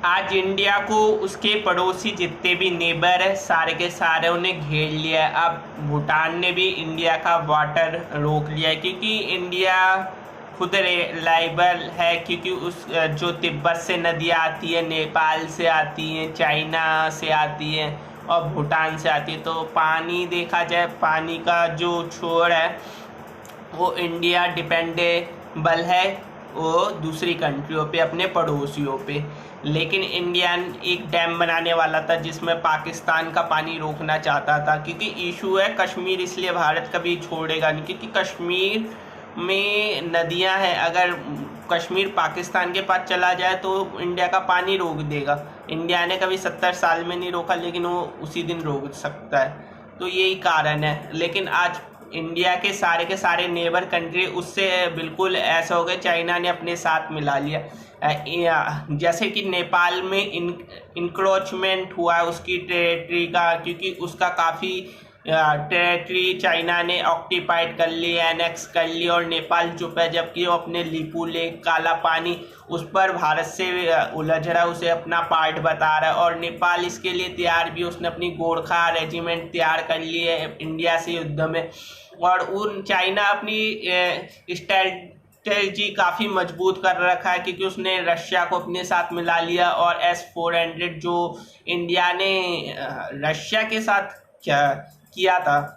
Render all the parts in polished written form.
आज इंडिया को उसके पड़ोसी जितने भी नेबर है सारे के सारे उन्हें घेर लिया है। अब भूटान ने भी इंडिया का वाटर रोक लिया है क्योंकि इंडिया खुद रिलायबल है, क्योंकि उस जो तिब्बत से नदियाँ आती है, नेपाल से आती हैं, चाइना से आती हैं और भूटान से आती है। तो पानी देखा जाए, पानी का जो छोर है वो इंडिया डिपेंडेबल है वो दूसरी कंट्रियों पे, अपने पड़ोसियों पे। लेकिन इंडिया एक डैम बनाने वाला था जिसमें पाकिस्तान का पानी रोकना चाहता था, क्योंकि इशू है कश्मीर, इसलिए भारत कभी छोड़ेगा नहीं, क्योंकि कश्मीर में नदियां हैं। अगर कश्मीर पाकिस्तान के पास चला जाए तो इंडिया का पानी रोक देगा। इंडिया ने कभी 70 साल में नहीं रोका, लेकिन वो उसी दिन रोक सकता है। तो यही कारण है। लेकिन आज इंडिया के सारे नेबर कंट्री उससे बिल्कुल ऐसा हो गया, चाइना ने अपने साथ मिला लिया। जैसे कि नेपाल में इंक्रोचमेंट हुआ है उसकी टेरिटरी का, क्योंकि उसका काफ़ी टेरिटरी चाइना ने ऑक्यूपाइड कर ली, एनेक्स कर ली, और नेपाल चुप है, जबकि वो अपने लिपू लेक, काला पानी, उस पर भारत से उलझ रहा है, उसे अपना पार्ट बता रहा है। और नेपाल इसके लिए तैयार भी, उसने अपनी गोरखा रेजिमेंट तैयार कर ली है इंडिया से युद्ध में। और उन चाइना अपनी स्ट्रेटजी काफ़ी मजबूत कर रखा है, क्योंकि उसने रशिया को अपने साथ मिला लिया। और S-400 जो इंडिया ने रशिया के साथ क्या किया था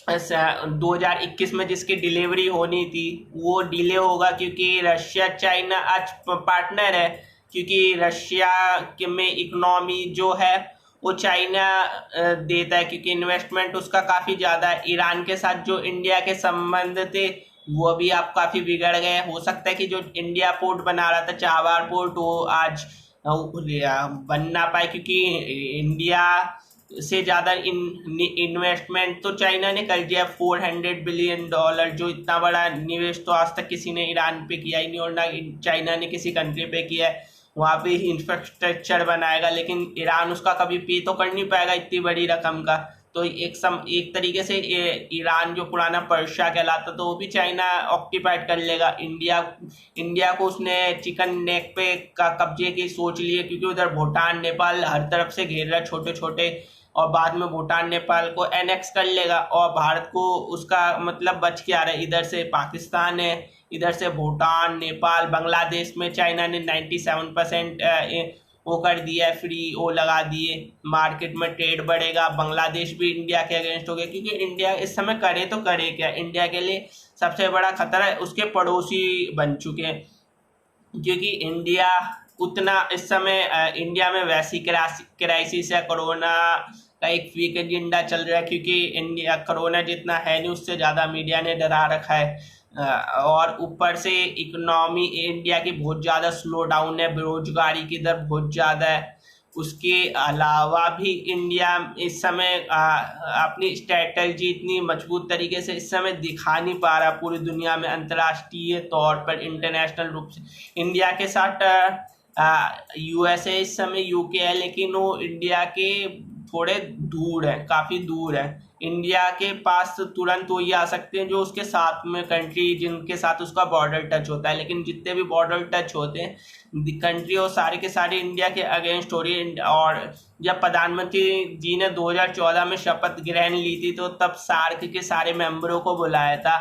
2021 में, जिसकी डिलीवरी होनी थी, वो डिले होगा, क्योंकि रशिया चाइना आज पार्टनर है। क्योंकि रशिया के में इकोनॉमी जो है वो चाइना देता है, क्योंकि इन्वेस्टमेंट उसका काफ़ी ज़्यादा है। ईरान के साथ जो इंडिया के संबंध थे वो भी अब काफ़ी बिगड़ गए। हो सकता है कि जो इंडिया पोर्ट बना रहा था, चाबार पोर्ट, वो आज बन ना पाए, क्योंकि इंडिया से ज़्यादा इन्वेस्टमेंट तो चाइना ने कर दिया। $400 बिलियन, जो इतना बड़ा निवेश तो आज तक किसी ने ईरान पे किया ही नहीं, और ना चाइना ने किसी कंट्री पे किया है। वहाँ पे इंफ्रास्ट्रक्चर बनाएगा, लेकिन ईरान उसका कभी पे तो कर नहीं पाएगा इतनी बड़ी रकम का। तो एक तरीके से ईरान जो पुराना पर्शिया कहलाता, तो वो भी चाइना ऑक्यूपाइड कर लेगा। इंडिया को उसने चिकन नेक पे का कब्जे की सोच ली है, क्योंकि उधर भूटान नेपाल हर तरफ से घेर रहा है छोटे छोटे, और बाद में भूटान नेपाल को एनेक्स कर लेगा। और भारत को उसका मतलब बच के आ रहा है, इधर से पाकिस्तान है, इधर से भूटान, नेपाल, बांग्लादेश में चाइना ने 97% वो कर दिया है, फ्री वो लगा दिए, मार्केट में ट्रेड बढ़ेगा। बांग्लादेश भी इंडिया के अगेंस्ट हो गया, क्योंकि इंडिया इस समय करे तो करे क्या, इंडिया के लिए सबसे बड़ा खतरा है उसके पड़ोसी बन चुके हैं। क्योंकि इंडिया उतना इस समय इंडिया में वैसी क्राइसिस है, कोरोना का एक वीक एजेंडा चल रहा है, क्योंकि इंडिया कोरोना जितना है नहीं, उससे ज़्यादा मीडिया ने डरा रखा है। और ऊपर से इकोनॉमी इंडिया की बहुत ज़्यादा स्लो डाउन है, बेरोजगारी की दर बहुत ज़्यादा है। उसके अलावा भी इंडिया इस समय अपनी स्ट्रेटजी इतनी मजबूत तरीके से इस समय दिखा नहीं पा रहा पूरी दुनिया में, अंतर्राष्ट्रीय तौर पर, इंटरनेशनल रूप से। इंडिया के साथ USA इस समय यूके है, लेकिन वो इंडिया के थोड़े दूर है, काफ़ी दूर है। इंडिया के पास तुरंत वो ही आ सकते हैं जो उसके साथ में कंट्री, जिनके साथ उसका बॉर्डर टच होता है। लेकिन जितने भी बॉर्डर टच होते हैं कंट्री, वो सारे के सारे इंडिया के अगेंस्ट हो रही है। और जब प्रधानमंत्री जी ने 2014 में शपथ ग्रहण ली थी, तो तब सार्क के सारे मेंबरों को बुलाया था,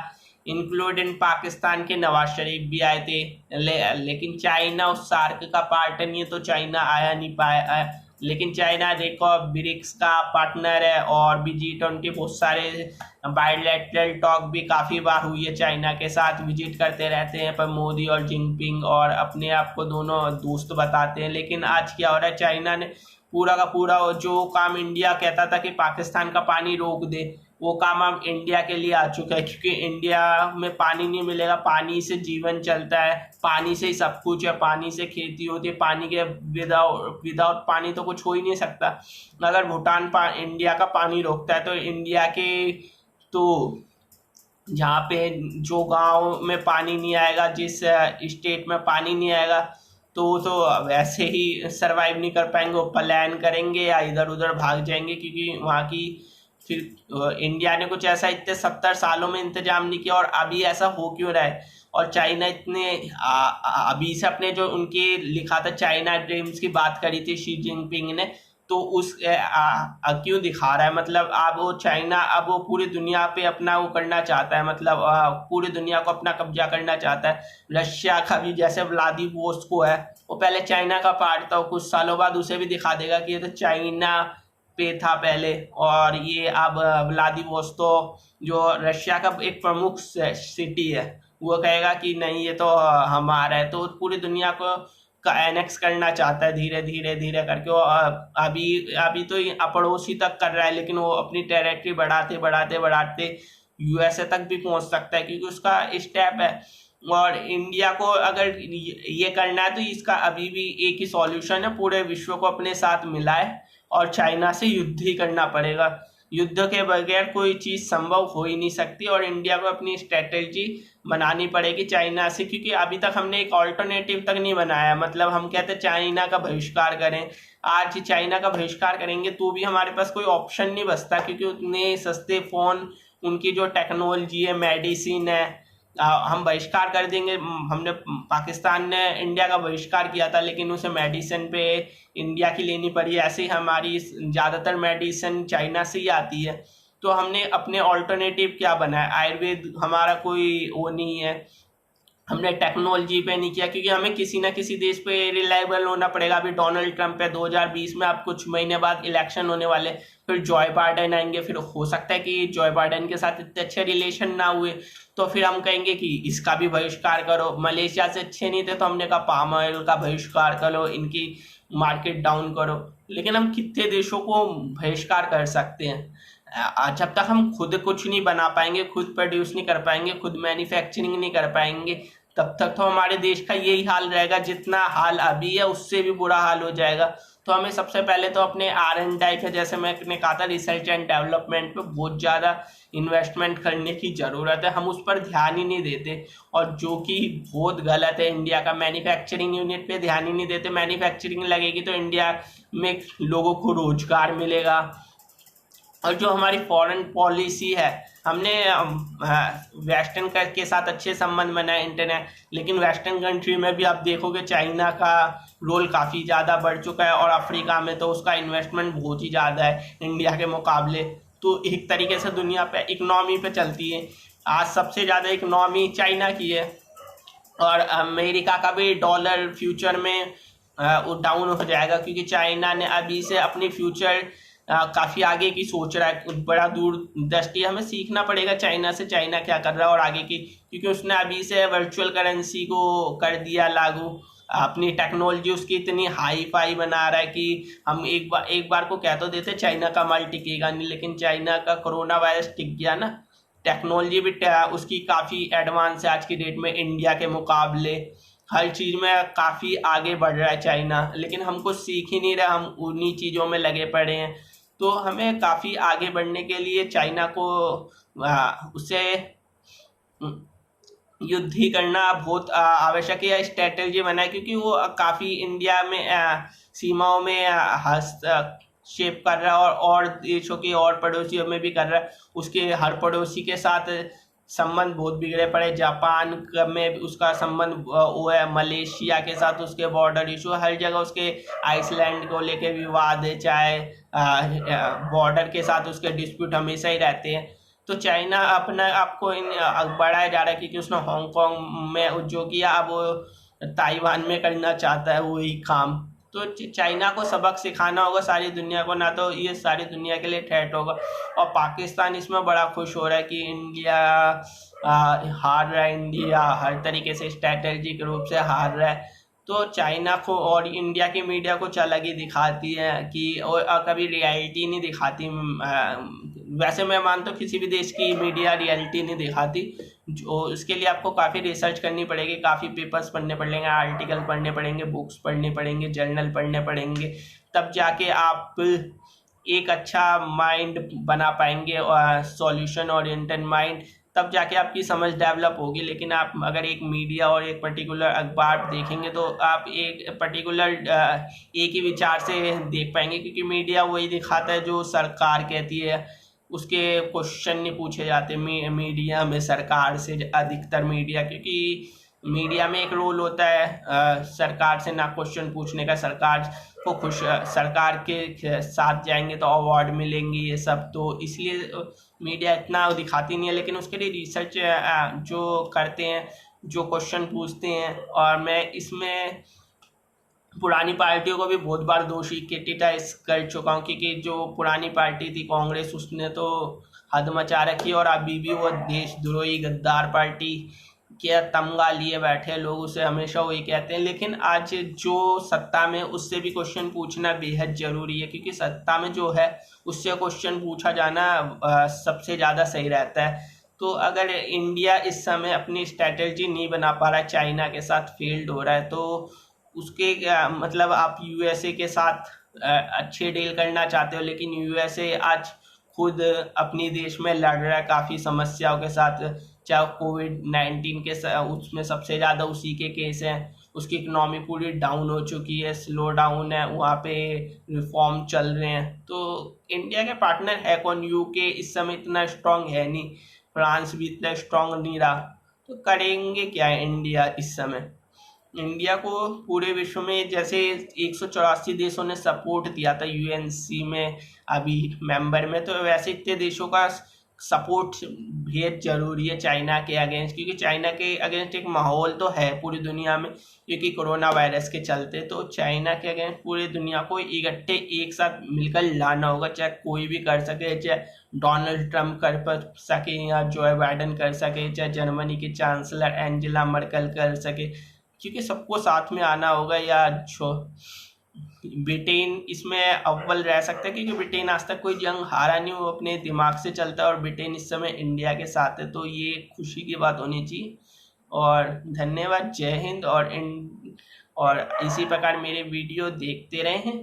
इंक्लूडिंग पाकिस्तान के नवाज शरीफ भी आए थे। लेकिन चाइना उस सार्क का पार्ट नहीं है, तो चाइना आया नहीं पाया। लेकिन चाइना देखो ब्रिक्स का पार्टनर है, और भी G20 बहुत सारे बायलैटरल टॉक भी काफ़ी बार हुई है चाइना के साथ, विजिट करते रहते हैं। पर मोदी और जिनपिंग और अपने आप को दोनों दोस्त बताते हैं। लेकिन आज क्या हो रहा है, चाइना ने पूरा का पूरा जो काम इंडिया कहता था कि पाकिस्तान का पानी रोक दे, वो काम अब इंडिया के लिए आ चुका है, क्योंकि इंडिया में पानी नहीं मिलेगा। पानी से जीवन चलता है, पानी से ही सब कुछ है, पानी से खेती होती है, पानी के विदाउट पानी तो कुछ हो ही नहीं सकता। अगर भूटान इंडिया का पानी रोकता है, तो इंडिया के तो जहाँ पे जो गांव में पानी नहीं आएगा, जिस स्टेट में पानी नहीं आएगा, तो वैसे ही सरवाइव नहीं कर पाएंगे, वो पलायन करेंगे या इधर उधर भाग जाएंगे, क्योंकि वहाँ की फिर इंडिया ने कुछ ऐसा इतने 70 सालों में इंतजाम नहीं किया, और अभी ऐसा हो क्यों रहा है। और चाइना इतने अभी से अपने जो उनके लिखा था चाइना ड्रीम्स की बात करी थी शी जिनपिंग ने, तो उस क्यों दिखा रहा है, मतलब अब वो चाइना अब वो पूरी दुनिया पे अपना वो करना चाहता है, मतलब पूरी दुनिया को अपना कब्जा करना चाहता है। रशिया का भी जैसे व्लादिवोस्टोक है, वो पहले चाइना का पार्ट था, कुछ सालों बाद उसे भी दिखा देगा कि ये तो चाइना पे था पहले, और ये अब व्लादिवोस्टोक जो रशिया का एक प्रमुख सिटी है, वो कहेगा कि नहीं ये तो हमारा है। तो पूरी दुनिया को का एनेक्स करना चाहता है धीरे धीरे धीरे करके। वो अभी अभी तो ये पड़ोसी तक कर रहा है, लेकिन वो अपनी टेरिटरी बढ़ाते बढ़ाते बढ़ाते यूएसए तक भी पहुंच सकता है, क्योंकि उसका स्टेप है। और इंडिया को अगर ये करना है तो इसका अभी भी एक ही सॉल्यूशन है, पूरे विश्व को अपने साथ मिलाए और चाइना से युद्ध ही करना पड़ेगा। युद्ध के बगैर कोई चीज़ संभव हो ही नहीं सकती, और इंडिया को अपनी स्ट्रेटेजी बनानी पड़ेगी चाइना से, क्योंकि अभी तक हमने एक ऑल्टरनेटिव तक नहीं बनाया। मतलब हम कहते चाइना का बहिष्कार करें, आज चाइना का बहिष्कार करेंगे तो भी हमारे पास कोई ऑप्शन नहीं बचता, क्योंकि उतने सस्ते फ़ोन, उनकी जो टेक्नोलॉजी है, मेडिसिन है, हम बहिष्कार कर देंगे। हमने पाकिस्तान ने इंडिया का बहिष्कार किया था, लेकिन उसे मेडिसिन पे इंडिया की लेनी पड़ी। ऐसे ही हमारी ज़्यादातर मेडिसिन चाइना से ही आती है। तो हमने अपने ऑल्टरनेटिव क्या बनाया, आयुर्वेद हमारा कोई वो नहीं है, हमने टेक्नोलॉजी पे नहीं किया, क्योंकि हमें किसी ना किसी देश पे रिलायबल होना पड़ेगा। अभी डोनाल्ड ट्रंप है, 2020 में अब कुछ महीने बाद इलेक्शन होने वाले, फिर जॉय बाइडेन आएंगे, फिर हो सकता है कि जॉय बाइडेन के साथ इतने अच्छे रिलेशन ना हुए, तो फिर हम कहेंगे कि इसका भी बहिष्कार करो। मलेशिया से अच्छे नहीं थे तो हमने कहा पाम ऑयल का बहिष्कार करो, इनकी मार्केट डाउन करो। लेकिन हम कितने देशों को बहिष्कार कर सकते हैं? जब तक हम खुद कुछ नहीं बना पाएंगे, खुद प्रोड्यूस नहीं कर पाएंगे, खुद मैन्युफैक्चरिंग नहीं कर पाएंगे, तब तक तो हमारे देश का यही हाल रहेगा। जितना हाल अभी है उससे भी बुरा हाल हो जाएगा। तो हमें सबसे पहले तो अपने R&D पे, जैसे मैंने कहा था, रिसर्च एंड डेवलपमेंट पे बहुत ज़्यादा इन्वेस्टमेंट करने की ज़रूरत है। हम उस पर ध्यान ही नहीं देते, और जो कि बहुत गलत है। इंडिया का मैन्युफैक्चरिंग यूनिट पे ध्यान ही नहीं देते। मैन्युफैक्चरिंग लगेगी तो इंडिया में लोगों को रोजगार मिलेगा। और जो हमारी फॉरेन पॉलिसी है, हमने वेस्टर्न के साथ अच्छे संबंध बनाए इंटरनेट, लेकिन वेस्टर्न कंट्री में भी आप देखोगे चाइना का रोल काफ़ी ज़्यादा बढ़ चुका है, और अफ्रीका में तो उसका इन्वेस्टमेंट बहुत ही ज़्यादा है इंडिया के मुकाबले। तो एक तरीके से दुनिया पे इकनॉमी पे चलती है, आज सबसे ज़्यादा इकनॉमी चाइना की है। और अमेरिका का भी डॉलर फ्यूचर में वो डाउन हो जाएगा, क्योंकि चाइना ने अभी से अपनी फ्यूचर काफ़ी आगे की सोच रहा है, बड़ा दूरदृष्टि। हमें सीखना पड़ेगा चाइना से, चाइना क्या कर रहा है और आगे की, क्योंकि उसने अभी से वर्चुअल करेंसी को कर दिया लागू। अपनी टेक्नोलॉजी उसकी इतनी हाई फाई बना रहा है कि हम एक बार को कह तो देते चाइना का माल टिकेगा नहीं, लेकिन चाइना का कोरोना वायरस टिक गया ना। टेक्नोलॉजी भी उसकी काफ़ी एडवांस है आज की डेट में इंडिया के मुकाबले। हर चीज़ में काफ़ी आगे बढ़ रहा है चाइना, लेकिन हमको सीख ही नहीं रहा, हम उन्हीं चीज़ों में लगे पड़े हैं। तो हमें काफ़ी आगे बढ़ने के लिए चाइना को उससे युद्ध ही करना बहुत आवश्यक है, स्ट्रेटेजी बनाए, क्योंकि वो काफ़ी इंडिया में सीमाओं में हस्तक्षेप कर रहा है, और देशों के और पड़ोसियों में भी कर रहा है। उसके हर पड़ोसी के साथ संबंध बहुत बिगड़े पड़े। जापान में उसका संबंध वो है, मलेशिया के साथ उसके बॉर्डर इशू, हर जगह उसके आइसलैंड को लेके विवाद है, चाहे बॉर्डर के साथ उसके डिस्प्यूट हमेशा ही रहते हैं। तो चाइना अपना आपको बढ़ाया जा रहा है, क्योंकि उसने हांगकांग में जो किया अब वो ताइवान में करना चाहता है वही काम। तो चाइना को सबक सिखाना होगा सारी दुनिया को, ना तो ये सारी दुनिया के लिए थ्रेट होगा। और पाकिस्तान इसमें बड़ा खुश हो रहा है कि इंडिया हार रहा है, इंडिया हर तरीके से स्ट्रैटेजिक रूप से हार रहा है। तो चाइना को और इंडिया की मीडिया कुछ अलग ही दिखाती है कि, और कभी रियलिटी नहीं दिखाती। वैसे मैं मानता हूँ किसी भी देश की मीडिया रियलिटी नहीं दिखाती, जो उसके लिए आपको काफ़ी रिसर्च करनी पड़ेगी, काफ़ी पेपर्स पढ़ने पड़ेंगे, आर्टिकल पढ़ने पड़ेंगे, बुक्स पढ़ने पड़ेंगे, जर्नल पढ़ने पड़ेंगे, तब जाके आप एक अच्छा माइंड बना पाएंगे, सॉल्यूशन ओरिएंटेड माइंड, तब जाके आपकी समझ डेवलप होगी। लेकिन आप अगर एक मीडिया और एक पर्टिकुलर अखबार देखेंगे तो आप एक पर्टिकुलर एक ही विचार से देख पाएंगे, क्योंकि मीडिया वही दिखाता है जो सरकार कहती है, उसके क्वेश्चन नहीं पूछे जाते मीडिया में सरकार से, अधिकतर मीडिया, क्योंकि मीडिया में एक रोल होता है सरकार से ना क्वेश्चन पूछने का, सरकार को खुश, सरकार के साथ जाएंगे तो अवार्ड मिलेंगे ये सब, तो इसलिए मीडिया इतना दिखाती नहीं है। लेकिन उसके लिए रिसर्च जो करते हैं, जो क्वेश्चन पूछते हैं, और मैं इसमें पुरानी पार्टियों को भी बहुत बार दोषी क्रिटिसाइज कर चुका हूँ, क्योंकि जो पुरानी पार्टी थी कांग्रेस, उसने तो हद मचा रखी है, और अभी भी वो देशद्रोही गद्दार पार्टी के तमगा लिए बैठे लोग उसे हमेशा वही कहते हैं। लेकिन आज जो सत्ता में, उससे भी क्वेश्चन पूछना बेहद जरूरी है, क्योंकि सत्ता में जो है उससे क्वेश्चन पूछा जाना सबसे ज़्यादा सही रहता है। तो अगर इंडिया इस समय अपनी स्ट्रैटेजी नहीं बना पा रहा है, चाइना के साथ फेल्ड हो रहा है, तो उसके मतलब आप यूएसए के साथ अच्छे डील करना चाहते हो, लेकिन यूएसए आज खुद अपनी देश में लड़ रहा है काफ़ी समस्याओं के साथ, चाहे कोविड-19 के उसमें सबसे ज़्यादा उसी के केस हैं। उसकी इकनॉमी पूरी डाउन हो चुकी है, स्लो डाउन है, वहाँ पे रिफॉर्म चल रहे हैं। तो इंडिया के पार्टनर है कौन? यूके इस समय इतना स्ट्रांग है नहीं, फ्रांस भी इतना स्ट्रांग नहीं रहा, तो करेंगे क्या इंडिया इस समय? इंडिया को पूरे विश्व में जैसे 184 देशों ने सपोर्ट दिया था यूएनसी में अभी मेंबर में, तो वैसे इतने देशों का सपोर्ट बेहद जरूरी है चाइना के अगेंस्ट, क्योंकि चाइना के अगेंस्ट एक माहौल तो है पूरी दुनिया में, क्योंकि कोरोना वायरस के चलते। तो चाइना के अगेंस्ट पूरी दुनिया को इकट्ठे एक साथ मिलकर लाना होगा, चाहे कोई भी कर सके, चाहे डोनाल्ड ट्रंप कर सके, या जो बाइडन कर सके, चाहे जर्मनी की चांसलर एंजेला मर्केल कर सके, क्योंकि सबको साथ में आना होगा। या जो ब्रिटेन इसमें अव्वल रह सकता है, क्योंकि ब्रिटेन आज तक कोई जंग हारा नहीं, वो अपने दिमाग से चलता है, और ब्रिटेन इस समय इंडिया के साथ है, तो ये खुशी की बात होनी चाहिए। और धन्यवाद, जय हिंद, और इसी प्रकार मेरे वीडियो देखते रहें।